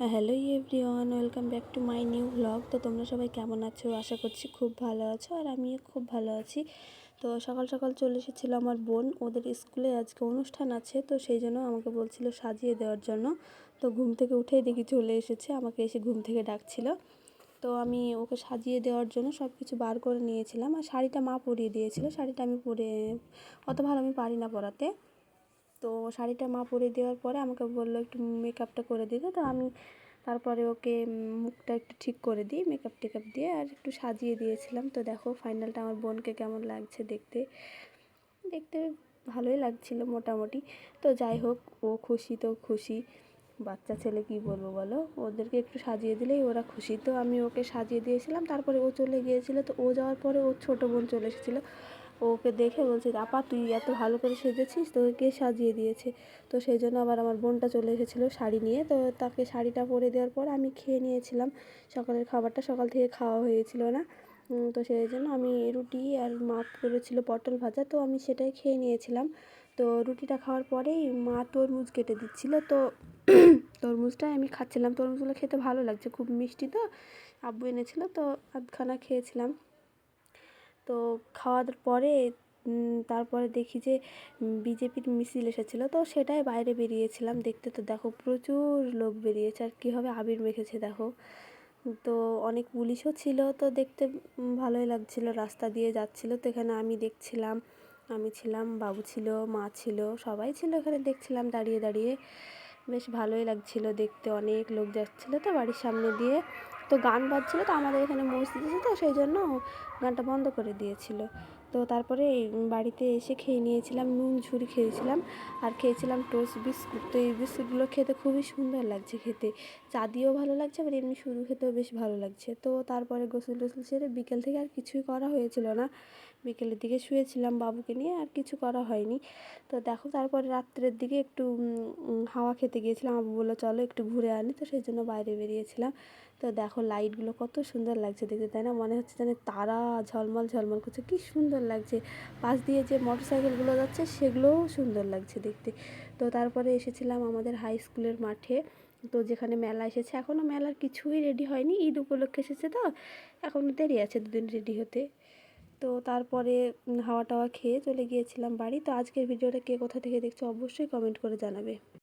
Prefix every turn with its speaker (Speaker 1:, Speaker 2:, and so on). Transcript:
Speaker 1: Hello everyone, welcome back to my new blog. তো তোমরা সবাই কেমন আছো? আশা করছি খুব ভালো আছো, আর আমিও খুব ভালো আছি। তো সকাল সকাল চলে এসেছিলো আমার বোন, ওদের স্কুলে আজকে অনুষ্ঠান আছে, তো সেই জন্য আমাকে বলছিল সাজিয়ে দেওয়ার জন্য। তো ঘুম থেকে উঠেই দেখি চলে এসেছে, আমাকে এসে ঘুম থেকে ডাকছিল। তো আমি ওকে সাজিয়ে দেওয়ার জন্য সব কিছু বার করে নিয়েছিলাম, আর শাড়িটা মা পরিয়ে দিয়েছিল। শাড়িটা আমি পরে অত ভালো আমি পারি না পরাতে। তো শাড়িটা মা পরিয়ে দেওয়ার পরে আমাকে বললো একটু মেকআপটা করে দিতে। তো আমি তারপরে ওকে মুখটা একটু ঠিক করে দিই মেকআপ টেকআপ দিয়ে, আর একটু সাজিয়ে দিয়েছিলাম। তো দেখো ফাইনালটা আমার বোনকে কেমন লাগছে দেখতে। দেখতে ভালোই লাগছিল মোটামুটি। তো যাই হোক, ও খুশি তো খুশি, বাচ্চা ছেলে কি বলবো বলো, ওদেরকে একটু সাজিয়ে দিলেই ওরা খুশি। তো আমি ওকে সাজিয়ে দিয়েছিলাম, তারপরে ও চলে গিয়েছিলো। তো ও যাওয়ার পরে ওর ছোটো বোন চলে এসেছিলো। ওকে দেখে বলছে, আপা তুই এত ভালো করে সেজেছিস, তোকে কে সাজিয়ে দিয়েছে? তো সেই জন্য আবার আমার বোনটা চলে এসেছিলো শাড়ি নিয়ে। তো তাকে শাড়িটা পরে দেওয়ার পর আমি খেয়ে নিয়েছিলাম সকালের খাবারটা, সকাল থেকে খাওয়া হয়েছিল না। তো সেই জন্য আমি রুটি আর মা করেছিল পটল ভাজা, তো আমি সেটাই খেয়ে নিয়েছিলাম। তো রুটিটা খাওয়ার পরেই মা তরমুজ কেটে দিচ্ছিলো। তো তরমুজটাই আমি খাচ্ছিলাম। তরমুজগুলো খেতে ভালো লাগছে, খুব মিষ্টি। তো আব্বু এনেছিল, তো আধখানা খেয়েছিলাম। তো খাওয়ার পরে তারপরে দেখি যে বিজেপির মিছিল এসেছিলো, তো সেটাই বাইরে বেরিয়েছিলাম দেখতে। তো দেখো প্রচুর লোক বেরিয়েছে, আর কীভাবে আবির মেখেছে দেখো। তো অনেক পুলিশও ছিল, তো দেখতে ভালোই লাগছিল, রাস্তা দিয়ে যাচ্ছিলো। তো এখানে আমি দেখছিলাম, আমি ছিলাম, বাবু ছিল, মা ছিল, সবাই ছিল এখানে, দেখছিলাম দাঁড়িয়ে দাঁড়িয়ে। বেশ ভালোই লাগছিল দেখতে, অনেক লোক যাচ্ছিলো তো বাড়ির সামনে দিয়ে। তো গান বাজছিলো, তো আমাদের এখানে মসজিদ আছে, তো সেই জন্য গানটা বন্ধ করে দিয়েছিল। তো তারপরে বাড়িতে এসে খেয়ে নিয়েছিলাম, নুন ঝুরি খেয়েছিলাম, আর খেয়েছিলাম টোস্ট বিস্কুট। তো এই বিস্কুটগুলো খেতে খুবই সুন্দর লাগছে, খেতে চা দিয়েও ভালো লাগছে, আবার এমনি শুরু খেতেও বেশ ভালো লাগছে। তো তারপরে গোসল টোসল সেরে বিকেল থেকে আর কিছুই করা হয়েছিল না, বিকেলের দিকে শুয়েছিলাম বাবুকে নিয়ে, আর কিছু করা হয়নি। তো দেখো তারপরে রাত্রের দিকে একটু হাওয়া খেতে গিয়েছিলাম, আবু বললো চলো একটু ঘুরে আনি, তো সেই জন্য বাইরে বেরিয়েছিলাম। তো দেখো লাইটগুলো কত সুন্দর লাগছে দেখতে, তাই না? মনে হচ্ছে যেন তারা ঝলমল ঝলমল করছে, কী সুন্দর লাগছে। পাশ দিয়ে যে মোটর সাইকেলগুলো যাচ্ছে সেগুলোও সুন্দর লাগছে দেখতে। তো তারপরে এসেছিলাম আমাদের হাই স্কুলের মাঠে, তো যেখানে মেলা এসেছে। এখনও মেলার কিছুই রেডি হয়নি, ঈদ উপলক্ষে এসেছে, তো এখনও দেরি আছে দুদিন রেডি হতে। তো তারপরে হাওয়া টাওয়া খেয়ে চলে গিয়েছিলাম বাড়ি। তো আজকের ভিডিওটা কে কোথা থেকে দেখছো অবশ্যই কমেন্ট করে জানাবে।